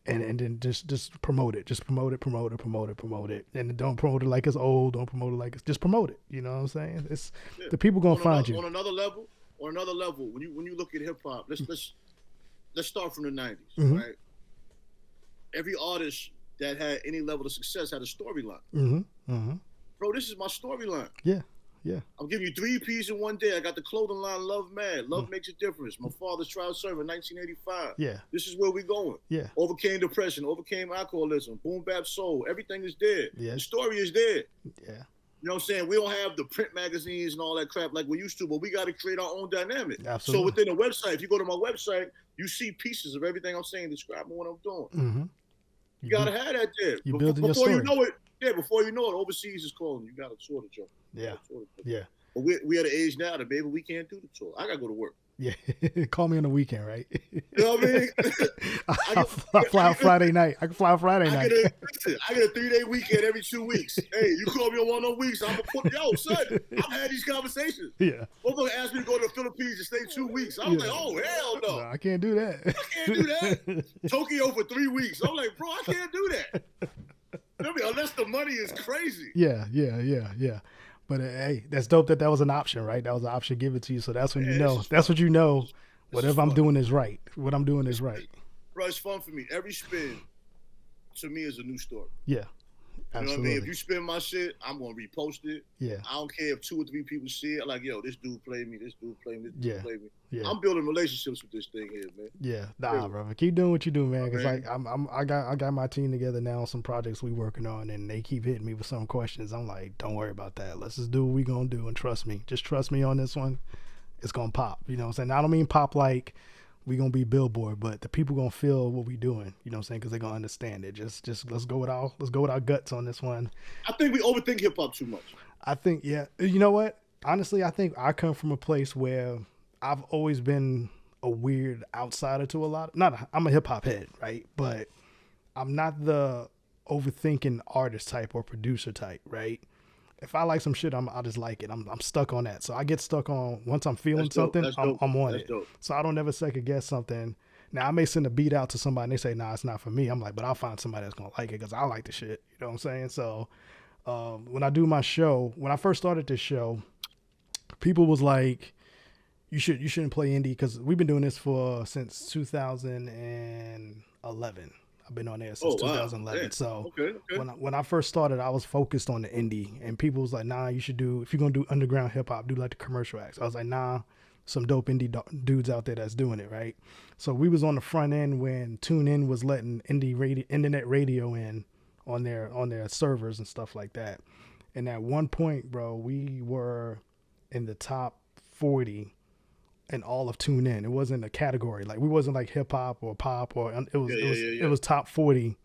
Speaker 1: and then just promote it. Just promote it. And don't promote it like it's old. Don't promote it like it's just promote it. You know what I'm saying? It's the people gonna find you.
Speaker 2: On another level, when you look at hip hop, let's start from the 90s, right? Every artist that had any level of success had a storyline. Bro, this is my storyline. Yeah. I'm giving you 3 EPs in one day. I got the clothing line Love Mad. Love Makes a Difference. My father's trial server, 1985. Yeah. This is where we're going. Yeah. Overcame depression, overcame alcoholism, Boom Bap Soul. Everything is there. Yeah. The story is there. Yeah. You know what I'm saying? We don't have the print magazines and all that crap like we used to, but we got to create our own dynamic. Absolutely. So within the website, if you go to my website, you see pieces of everything I'm saying, describing what I'm doing. You gotta have that there.
Speaker 1: You building your story.
Speaker 2: Before you know it, overseas is calling. You gotta tour the joint. Yeah. But we're at an age now that maybe we can't do the tour. I gotta go to work.
Speaker 1: Yeah. Call me on the weekend, right?
Speaker 2: You know what I mean?
Speaker 1: I fly out Friday night. I can fly out Friday night.
Speaker 2: I get a 3-day weekend every 2 weeks. Hey, you call me on one of those weeks, I'm gonna put son. I've had these conversations. Yeah. One gonna ask me to go to the Philippines and stay 2 weeks. I'm like, oh hell no.
Speaker 1: I can't do that.
Speaker 2: I can't do that. Tokyo for 3 weeks. I'm like, bro, I can't do that. Unless the money is crazy.
Speaker 1: Yeah. But hey, that's dope that was an option, right? That was an option given to you. So that's when you
Speaker 2: Man,
Speaker 1: know. That's what you know. Whatever I'm
Speaker 2: fun.
Speaker 1: doing is right. What I'm doing is right.
Speaker 2: Bro, it's fun for me. Every spin, to me, is a new story.
Speaker 1: Yeah.
Speaker 2: You know what I mean? If you spin my shit, I'm gonna repost it.
Speaker 1: Yeah.
Speaker 2: I don't care if 2 or 3 people see it. Like, yo, this dude played me. This dude played me. This dude played me. Yeah. I'm building relationships with this thing here, man.
Speaker 1: Yeah. Nah, bro. Keep doing what you do, man. Because I got my team together now on some projects we working on, and they keep hitting me with some questions. I'm like, don't worry about that. Let's just do what we gonna do, and trust me. Just trust me on this one. It's gonna pop. You know what I'm saying? I don't mean pop like we gonna be Billboard, but the people gonna feel what we doing. You know what I'm saying? Because they're gonna understand it. Just let's go with our guts on this one.
Speaker 2: I think we overthink hip hop too much.
Speaker 1: I think, yeah. You know what? Honestly, I think I come from a place where I've always been a weird outsider to a lot. I'm a hip hop head, right? But I'm not the overthinking artist type or producer type, right? If I like some shit, I'll just like it. I'm stuck on that. So I get stuck on, once I'm feeling something, I'm on it. Dope. So I don't ever second guess something. Now I may send a beat out to somebody and they say, nah, it's not for me. I'm like, but I'll find somebody that's going to like it because I like the shit. You know what I'm saying? So when I do my show, when I first started this show, people was like, you shouldn't play indie because we've been doing this since 2011. I've been on there since 2011. Yeah. So okay. When I first started, I was focused on the indie, and people was like, nah, you should do, if you're going to do underground hip hop, do like the commercial acts. I was like, nah, some dope indie dudes out there that's doing it, right? So we was on the front end when TuneIn was letting internet radio in on their servers and stuff like that. And at one point, bro, we were in the top 40 in all of TuneIn. It wasn't a category. Like, we wasn't like hip hop or pop or it was top 40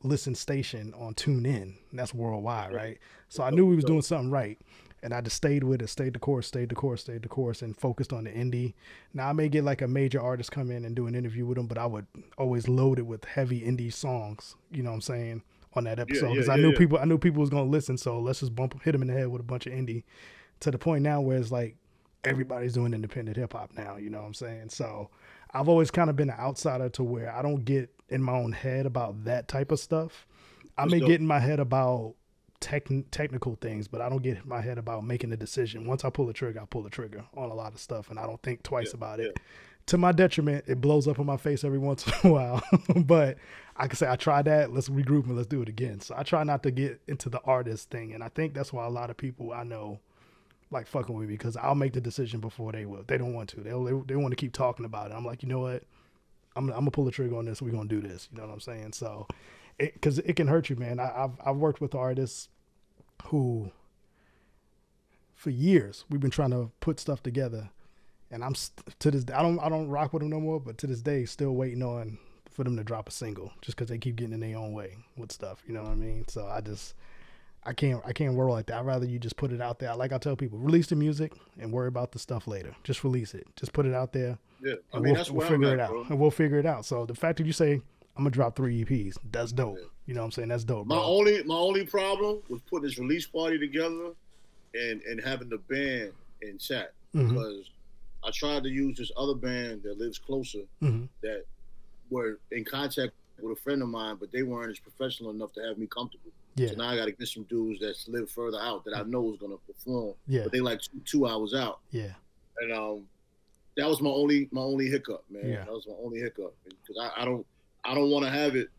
Speaker 1: listen station on TuneIn. And that's worldwide, right? So I knew we was doing something right. And I just stayed with it, stayed the course, and focused on the indie. Now I may get like a major artist come in and do an interview with them, but I would always load it with heavy indie songs, you know what I'm saying, on that episode. Because I knew people was gonna listen, so let's just hit them in the head with a bunch of indie. To the point now where it's like everybody's doing independent hip hop now, you know what I'm saying? So I've always kind of been an outsider to where I don't get in my own head about that type of stuff. I may get in my head about technical things, but I don't get in my head about making a decision. Once I pull the trigger, I pull the trigger on a lot of stuff, and I don't think twice about it. To my detriment, it blows up in my face every once in a while. But I can say, I tried that, let's regroup and let's do it again. So I try not to get into the artist thing, and I think that's why a lot of people I know like fucking with me, because I'll make the decision before they will. They don't want to. They want to keep talking about it. I'm like, you know what? I'm gonna pull the trigger on this. We're gonna do this. You know what I'm saying? So, because it can hurt you, man. I've worked with artists who, for years, we've been trying to put stuff together, and I'm to this day, I don't rock with them no more. But to this day, still waiting on for them to drop a single, just because they keep getting in their own way with stuff. You know what I mean? So I can't work like that. I'd rather you just put it out there. Like I tell people, release the music and worry about the stuff later. Just release it. Just put it out there.
Speaker 2: Yeah,
Speaker 1: I mean, we'll figure it out. Bro. And we'll figure it out. So the fact that you say I'm gonna drop 3 EPs, that's dope. Yeah. You know what I'm saying? That's dope.
Speaker 2: My only problem was putting this release party together and having the band in chat, because I tried to use this other band that lives closer that were in contact with a friend of mine, but they weren't as professional enough to have me comfortable. Yeah. So now I got to get some dudes that live further out that I know is gonna perform. Yeah. But they like 2 hours out. Yeah. And that was my only hiccup, man. Yeah. That was my only hiccup, because I don't want to have it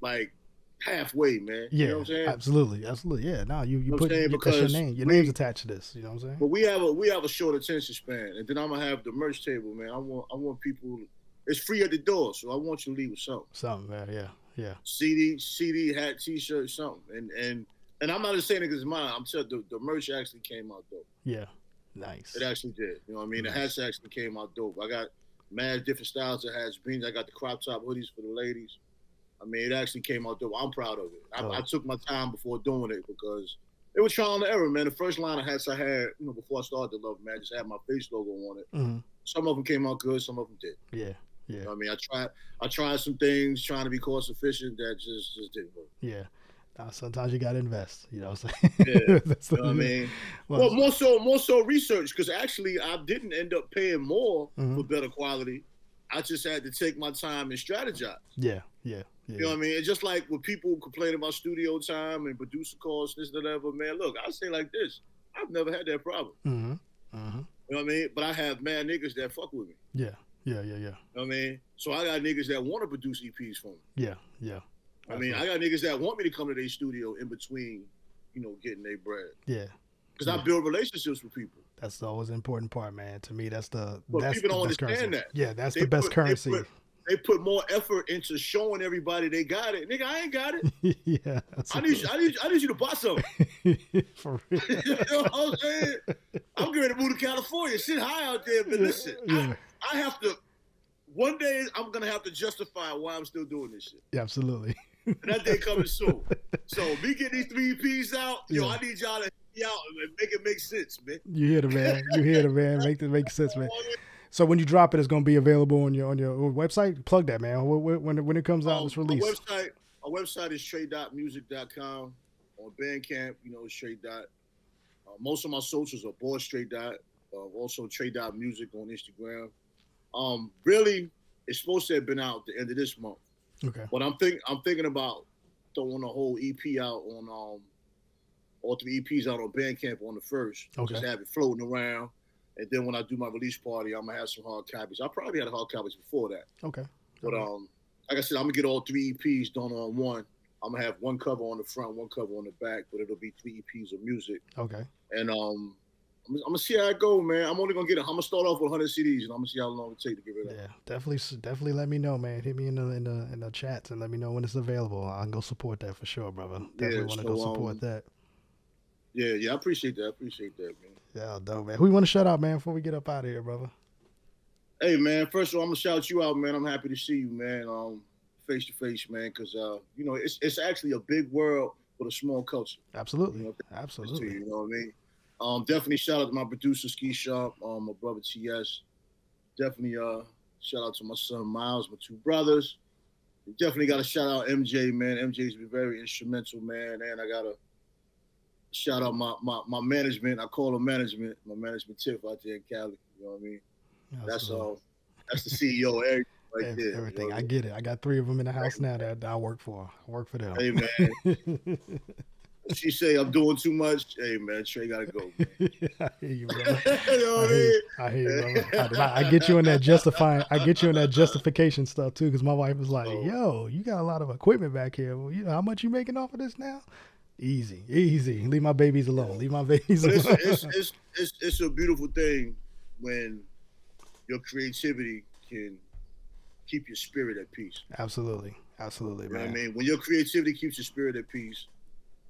Speaker 2: like halfway, man.
Speaker 1: Yeah.
Speaker 2: You know what I'm saying?
Speaker 1: Absolutely. Yeah. No, you put your name. Your name's attached to this. You know what I'm saying?
Speaker 2: But we have a short attention span, and then I'm gonna have the merch table, man. I want people. It's free at the door, so I want you to leave with something.
Speaker 1: Something, man. Yeah.
Speaker 2: CD, hat, T-shirt, something. And I'm not just saying it because it's mine. I'm telling you, the merch actually came out dope.
Speaker 1: Yeah. Nice.
Speaker 2: It actually did. You know what I mean? Nice. The hats actually came out dope. I got mad different styles of hats, beans. I got the crop top hoodies for the ladies. I mean, it actually came out dope. I'm proud of it. I took my time before doing it because it was trial and error, man. The first line of hats I had, before I started the Love, man, I just had my face logo on it. Mm-hmm. Some of them came out good, some of them did.
Speaker 1: Yeah.
Speaker 2: You know what I mean, I tried some things trying to be cost efficient that just didn't work.
Speaker 1: Yeah. Sometimes you gotta invest. You know what I'm saying? Yeah.
Speaker 2: You know what I mean? Well, more so research, because actually I didn't end up paying more for better quality. I just had to take my time and strategize.
Speaker 1: Yeah.
Speaker 2: You know what I mean? It's just like when people complain about studio time and producer costs, this, whatever. Man, look, I say like this: I've never had that problem.
Speaker 1: Mm-hmm. Mm-hmm.
Speaker 2: You know what I mean? But I have mad niggas that fuck with me.
Speaker 1: Yeah. Yeah. Yeah. Yeah.
Speaker 2: You know what I mean? So I got niggas that want to produce EPs for me.
Speaker 1: Yeah. Yeah.
Speaker 2: I mean, I got niggas that want me to come to their studio in between, you know, getting their bread.
Speaker 1: Yeah.
Speaker 2: Because I build relationships with people.
Speaker 1: That's always an important part, man. To me, that's the
Speaker 2: but
Speaker 1: that's
Speaker 2: people
Speaker 1: the
Speaker 2: don't
Speaker 1: best
Speaker 2: understand
Speaker 1: currency.
Speaker 2: that.
Speaker 1: Yeah, that's the best currency.
Speaker 2: They put more effort into showing everybody they got it. Nigga, I ain't got it.
Speaker 1: Yeah.
Speaker 2: I need you to buy something. For real. You know what I'm saying? I'm going to move to California. Shit high out there, but listen, I have to. One day I'm gonna have to justify why I'm still doing this shit.
Speaker 1: Yeah, absolutely.
Speaker 2: And that day coming soon. So me getting these 3 EPs out, yo, I need y'all to help me out and make it make sense, man.
Speaker 1: You hear the man. You hear the man. Make it make sense, man. So when you drop it, it's gonna be available on your website. Plug that, man. When it comes out, it's released.
Speaker 2: Our website is tredotmusic.com. On Bandcamp, you know, it's Tre Dot. Most of my socials are board Tre Dot. Also Tre Dot Music on Instagram. Really, it's supposed to have been out at the end of this month.
Speaker 1: Okay.
Speaker 2: But I'm thinking about throwing a whole EP out on all 3 EPs out on Bandcamp on the 1st.
Speaker 1: Okay.
Speaker 2: Just have it floating around. And then when I do my release party, I'm gonna have some hard copies. I probably had hard copies before that.
Speaker 1: Okay.
Speaker 2: But like I said, I'm gonna get all 3 EPs done on one. I'm gonna have one cover on the front, one cover on the back, but it'll be 3 EPs of music.
Speaker 1: Okay.
Speaker 2: And I'm gonna see how it go, man. I'm only gonna get it. I'm gonna start off with 100 CDs, and I'm gonna see how long it take to get rid of.
Speaker 1: Yeah, definitely. Let me know, man. Hit me in the chats and let me know when it's available. I'll go support that for sure, brother. Definitely want to go support that.
Speaker 2: Yeah, I appreciate that. Man.
Speaker 1: Yeah, dope, man. Who you want to shout out, man, before we get up out of here, brother?
Speaker 2: Hey, man. First of all, I'm gonna shout you out, man. I'm happy to see you, man. Face to face, man, because you know, it's actually a big world with a small culture.
Speaker 1: Absolutely,
Speaker 2: you know,
Speaker 1: absolutely.
Speaker 2: You know what I mean? Definitely shout out to my producer Skii Sharp, my brother TS. Definitely shout out to my son Miles, my 2 brothers. Definitely got to shout out MJ, man. MJ's been very instrumental, man. And I gotta shout out my management. I call them management. My management tip out there in Cali. You know what I mean? Absolutely. That's the CEO of everything right there.
Speaker 1: Everything. You know I get it. I got 3 of them in the house now that I work for. I work for them.
Speaker 2: Hey, man. She say I'm doing too much. Hey, man, Tre gotta go. Man.
Speaker 1: I hear you, brother. You know what I hear you, brother. I get you in that justification stuff too, because my wife was like, "Yo, you got a lot of equipment back here. Well, you know how much you making off of this now? Easy. Leave my babies alone. Leave my babies alone."
Speaker 2: It's a beautiful thing when your creativity can keep your spirit at peace.
Speaker 1: Absolutely, man.
Speaker 2: You know what I mean, when your creativity keeps your spirit at peace,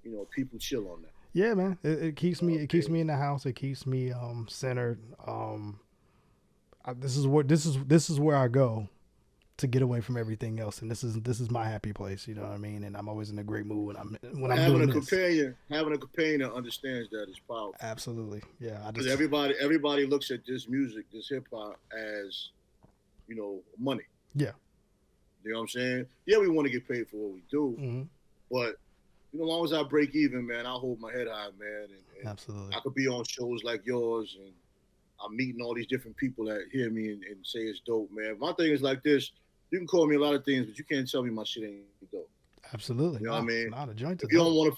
Speaker 2: you know, people chill on that.
Speaker 1: Yeah, man. It keeps me. It keeps me in the house. It keeps me centered. This is where I go to get away from everything else, and this is my happy place. You know what I mean? And I'm always in a great mood when I'm
Speaker 2: having
Speaker 1: doing
Speaker 2: a companion. Having a companion that understands that is powerful.
Speaker 1: Absolutely, yeah.
Speaker 2: Because everybody looks at this music, this hip hop, as, you know, money.
Speaker 1: Yeah.
Speaker 2: You know what I'm saying? Yeah, we want to get paid for what we do, but you know, as long as I break even, man, I'll hold my head high, man. And
Speaker 1: absolutely.
Speaker 2: I could be on shows like yours, and I'm meeting all these different people that hear me and say it's dope, man. My thing is like this: you can call me a lot of things, but you can't tell me my shit ain't dope.
Speaker 1: Absolutely.
Speaker 2: You know what I mean?
Speaker 1: Not a joint.
Speaker 2: If you don't want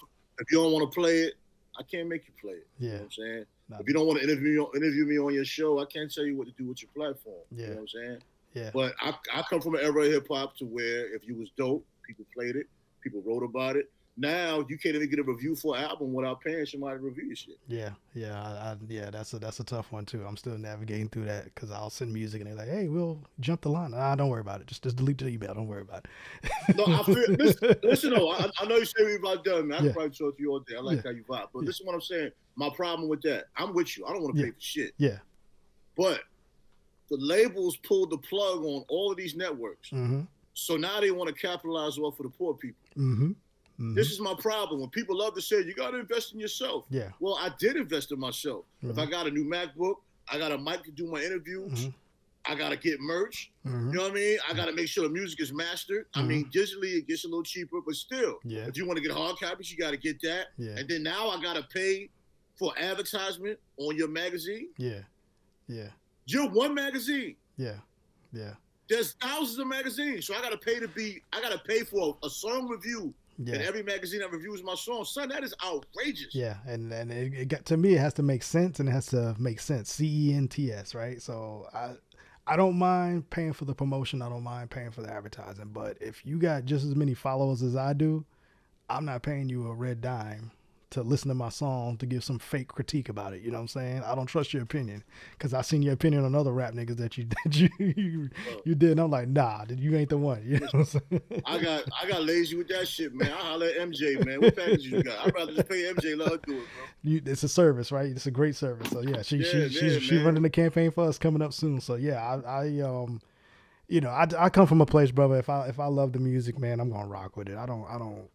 Speaker 2: to play it, I can't make you play it.
Speaker 1: Yeah.
Speaker 2: You know what I'm saying? If you don't want to interview me on your show, I can't tell you what to do with your platform.
Speaker 1: Yeah.
Speaker 2: You know what I'm saying?
Speaker 1: Yeah.
Speaker 2: But I come from an era of hip hop to where if you was dope, people played it, people wrote about it. Now you can't even get a review for an album without paying somebody to review your shit.
Speaker 1: Yeah. That's a tough one too. I'm still navigating through that because I'll send music and they're like, "Hey, we'll jump the line." Don't worry about it. Just delete the email. Don't worry about
Speaker 2: it. No, I feel. Listen, though, I know you say we've about done, man. I can probably talk to you all day. I like how you vibe, but listen, what I'm saying. My problem with that, I'm with you. I don't want to pay for shit.
Speaker 1: Yeah.
Speaker 2: But the labels pulled the plug on all of these networks, so now they want to capitalize off of the poor people. This is my problem. When people love to say, you got to invest in yourself.
Speaker 1: Yeah.
Speaker 2: Well, I did invest in myself. If I got a new MacBook, I got a mic to do my interviews. I got to get merch. You know what I mean? I got to make sure the music is mastered. I mean, digitally, it gets a little cheaper, but still, if you want to get hard copies, you got to get that.
Speaker 1: Yeah.
Speaker 2: And then now I got to pay for advertisement on your magazine.
Speaker 1: Yeah.
Speaker 2: You're one magazine.
Speaker 1: Yeah.
Speaker 2: There's thousands of magazines. So I got to pay for a song review in
Speaker 1: Yeah.
Speaker 2: every magazine that reviews my song. Son, that is outrageous.
Speaker 1: Yeah, and it got to me. It has to make sense, and it has to make sense. CENTS, right? So I don't mind paying for the promotion. I don't mind paying for the advertising. But if you got just as many followers as I do, I'm not paying you a red dime to listen to my song to give some fake critique about it. You know what I'm saying? I don't trust your opinion because I seen your opinion on other rap niggas that you did. And I'm like, nah, you ain't the one. You know what I'm saying?
Speaker 2: I got lazy with that shit, man. I holler at MJ, man. What package you got? I'd rather just pay MJ, let her do it, bro.
Speaker 1: It's a service, right? It's a great service. So yeah, she's running the campaign for us coming up soon. So yeah, I come from a place, brother. If I love the music, man, I'm gonna rock with it. I don't.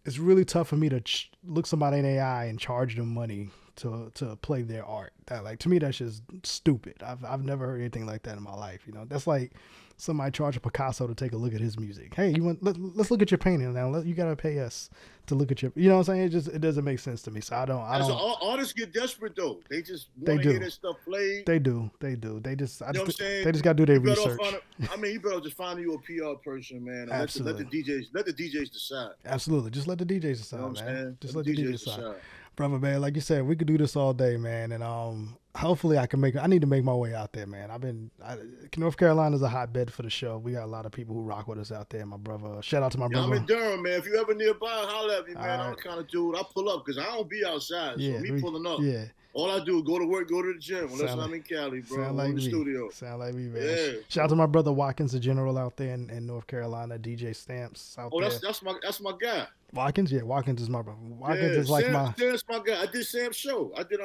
Speaker 1: It's really tough for me to look somebody in AI and charge them money to play their art. That, like, to me, that's just stupid. I've never heard anything like that in my life. That's like somebody charge a Picasso to take a look at his music. Hey, let's look at your painting now. You gotta pay us to look at your. You know what I'm saying? It doesn't make sense to me. So I don't.
Speaker 2: Artists get desperate though. They just want to hear their stuff played.
Speaker 1: They do. They just.
Speaker 2: You know what I'm saying?
Speaker 1: They just gotta do their research.
Speaker 2: You better just find you a PR person, man. And let the DJs decide.
Speaker 1: Absolutely. Just let the DJs decide,
Speaker 2: you know what
Speaker 1: man. Just let
Speaker 2: the
Speaker 1: the DJs decide. Brother, man, like you said, we could do this all day, man. And hopefully I need to make my way out there, man. North Carolina's a hotbed for the show. We got a lot of people who rock with us out there. My brother, shout out to my brother.
Speaker 2: I'm in Durham, man. If you ever nearby, holler at me, man. I'm the kind of dude. I pull up because I don't be outside. So pulling up. Yeah. All I do is go to work, go to the gym. Unless I'm in Cali, bro.
Speaker 1: Sound like
Speaker 2: in the studio.
Speaker 1: Sound like me, man.
Speaker 2: Yeah.
Speaker 1: Shout out to my brother Watkins, the general out there in North Carolina, DJ Stamps out there.
Speaker 2: That's my guy.
Speaker 1: Watkins? Yeah, Watkins is my brother. Watkins is like
Speaker 2: Sam's my guy. I did Sam's show. I did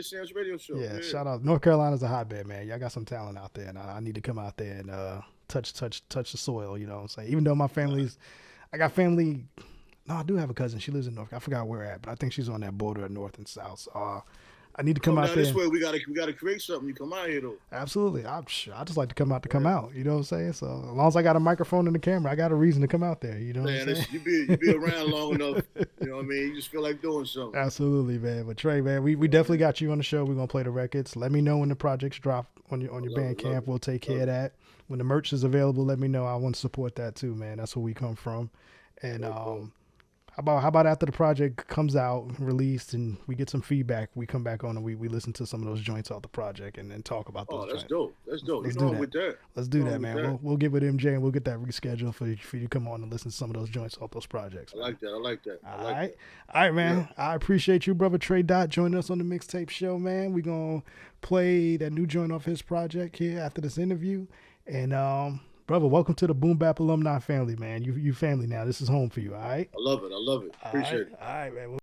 Speaker 2: Sam's radio show.
Speaker 1: Yeah, shout out. North Carolina's a hotbed, man. Y'all got some talent out there, and I need to come out there and touch the soil, you know what I'm saying? Even though I got family. No, I do have a cousin. She lives in North. I forgot where at, but I think she's on that border of North and South. So I need to come out there.
Speaker 2: This way we gotta create something. You come out here though.
Speaker 1: Absolutely. I just like to come out out. You know what I'm saying? So as long as I got a microphone and a camera, I got a reason to come out there. You know what I'm saying?
Speaker 2: You be around long enough. You know what I mean? You just feel like doing something.
Speaker 1: Absolutely, man. But Trey, man, we definitely got you on the show. We're gonna play the records. Let me know when the projects drop on your Bandcamp. We'll take care of that. When the merch is available, let me know. I want to support that too, man. That's where we come from. And How about after the project comes out, released, and we get some feedback, we come back on and we listen to some of those joints off the project and then talk about those joints.
Speaker 2: That's dope. Let's do that.
Speaker 1: Let's do that, man. We'll get with MJ and we'll get that rescheduled for you to come on and listen to some of those joints off those projects.
Speaker 2: Man. I like that.
Speaker 1: All right, man. Yeah. I appreciate you, brother Tre Dot, joining us on the mixtape show, man. We're going to play that new joint off his project here after this interview. And, brother, welcome to the Boom Bap alumni family, man. You family now. This is home for you, all right?
Speaker 2: I love it. Appreciate it.
Speaker 1: All right, man.